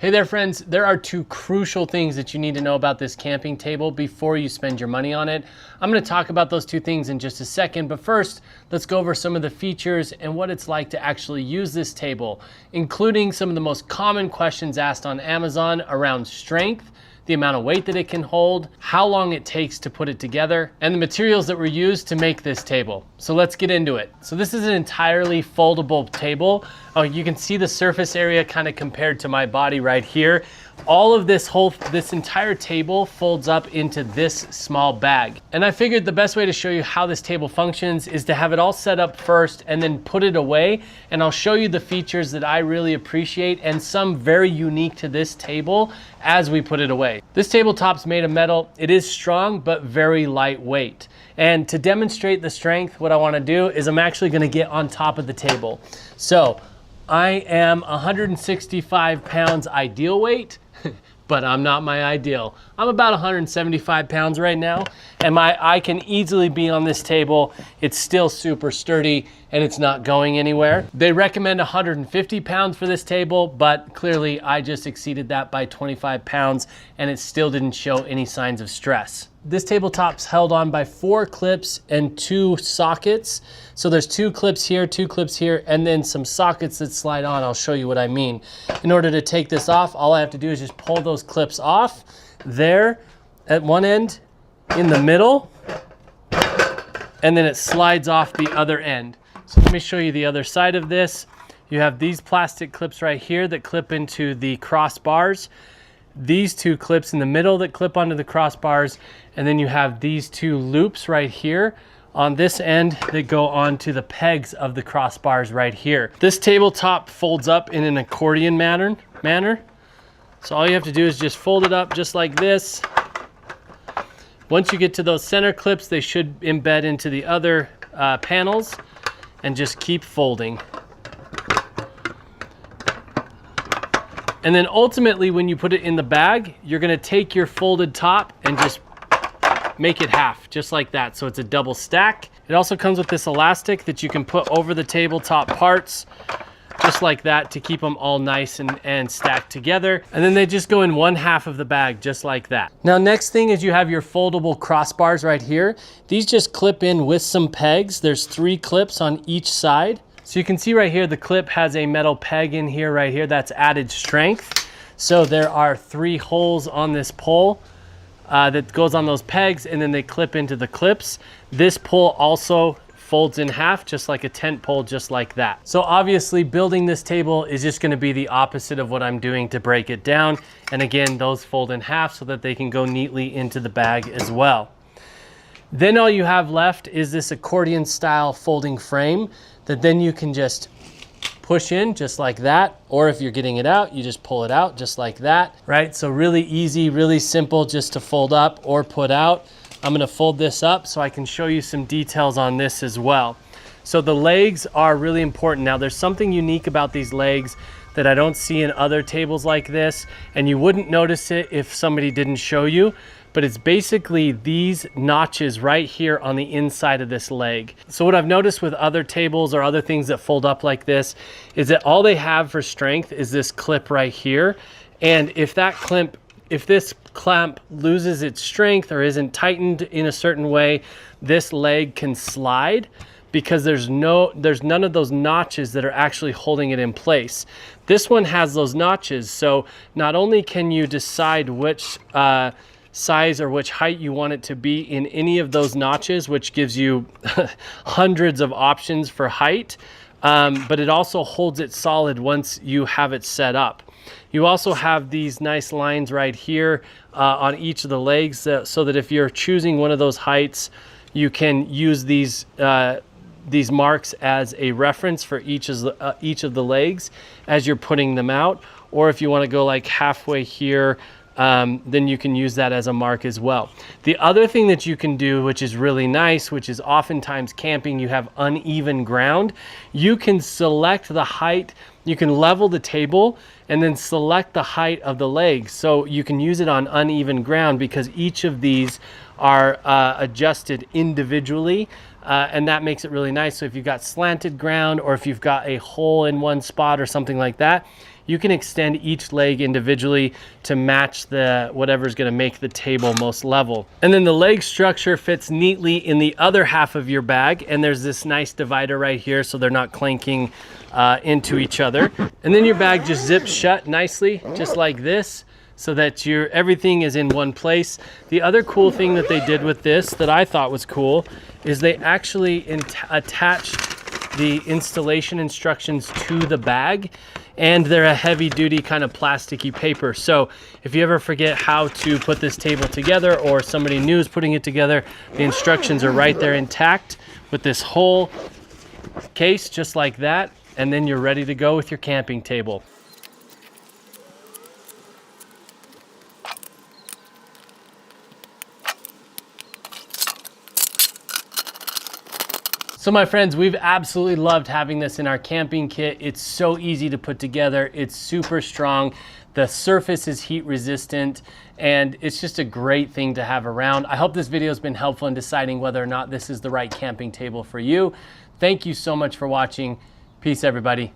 Hey there friends, there are two crucial things that you need to know about this camping table before you spend your money on it. I'm going to talk about those two things in just a second, but first let's go over some of the features and what it's like to actually use this table, including some of the most common questions asked on Amazon around strength, the amount of weight that it can hold, how long it takes to put it together, and the materials that were used to make this table. So let's get into it. So this is an entirely foldable table. You can see the surface area kind of compared to my body right here. All of this entire table folds up into this small bag. And I figured the best way to show you how this table functions is to have it all set up first and then put it away. And I'll show you the features that I really appreciate and some very unique to this table as we put it away. This tabletop's made of metal. It is strong, but very lightweight. And to demonstrate the strength, what I want to do is I'm actually going to get on top of the table. So I am 165 pounds ideal weight, but I'm not my ideal. I'm about 175 pounds right now, and I can easily be on this table. It's still super sturdy and it's not going anywhere. They recommend 150 pounds for this table, but clearly I just exceeded that by 25 pounds and it still didn't show any signs of stress. This tabletop's held on by 4 clips and 2 sockets. So there's 2 clips here, 2 clips here, and then some sockets that slide on. I'll show you what I mean. In order to take this off, all I have to do is just pull those clips off there at one end, in the middle, and then it slides off the other end. So let me show you the other side of this. You have these plastic clips right here that clip into the crossbars. These 2 clips in the middle that clip onto the crossbars, and then you have these 2 loops right here on this end that go onto the pegs of the crossbars right here. This tabletop folds up in an accordion manner. So all you have to do is just fold it up just like this. Once you get to those center clips, they should embed into the other panels, and just keep folding. And then ultimately, when you put it in the bag, you're gonna take your folded top and just make it half, just like that. So it's a double stack. It also comes with this elastic that you can put over the tabletop parts, just like that, to keep them all nice and stacked together. And then they just go in one half of the bag, just like that. Now, next thing is you have your foldable crossbars right here. These just clip in with some pegs. There's 3 clips on each side. So you can see right here, the clip has a metal peg in here right here. That's added strength. So there are 3 holes on this pole that goes on those pegs, and then they clip into the clips. This pole also folds in half, just like a tent pole, just like that. So obviously building this table is just gonna be the opposite of what I'm doing to break it down. And again, those fold in half so that they can go neatly into the bag as well. Then all you have left is this accordion style folding frame that then you can just push in just like that. Or if you're getting it out, you just pull it out just like that, right? So really easy, really simple just to fold up or put out. I'm gonna fold this up so I can show you some details on this as well. So the legs are really important. Now there's something unique about these legs that I don't see in other tables like this, and you wouldn't notice it if somebody didn't show you, but it's basically these notches right here on the inside of this leg. So what I've noticed with other tables or other things that fold up like this is that all they have for strength is this clip right here. And if this clamp loses its strength or isn't tightened in a certain way, this leg can slide because there's none of those notches that are actually holding it in place. This one has those notches, so not only can you decide which size or which height you want it to be in any of those notches, which gives you hundreds of options for height, but it also holds it solid once you have it set up. You also have these nice lines right here on each of the legs so that if you're choosing one of those heights, you can use these marks as a reference for each of the legs as you're putting them out. Or if you want to go like halfway here, then you can use that as a mark as well. The other thing that you can do, which is really nice, which is oftentimes camping, you have uneven ground. You can select the height, you can level the table and then select the height of the legs. So you can use it on uneven ground because each of these are adjusted individually. And that makes it really nice. So if you've got slanted ground or if you've got a hole in one spot or something like that, you can extend each leg individually to match the whatever's gonna make the table most level. And then the leg structure fits neatly in the other half of your bag, and there's this nice divider right here so they're not clanking into each other. And then your bag just zips shut nicely, just like this, so that everything is in one place. The other cool thing that they did with this that I thought was cool is they actually attached the installation instructions to the bag, and they're a heavy duty kind of plasticky paper. So if you ever forget how to put this table together, or somebody new is putting it together, the instructions are right there intact with this whole case, just like that. And then you're ready to go with your camping table. So my friends, we've absolutely loved having this in our camping kit. It's so easy to put together. It's super strong. The surface is heat resistant, and it's just a great thing to have around. I hope this video has been helpful in deciding whether or not this is the right camping table for you. Thank you so much for watching. Peace, everybody.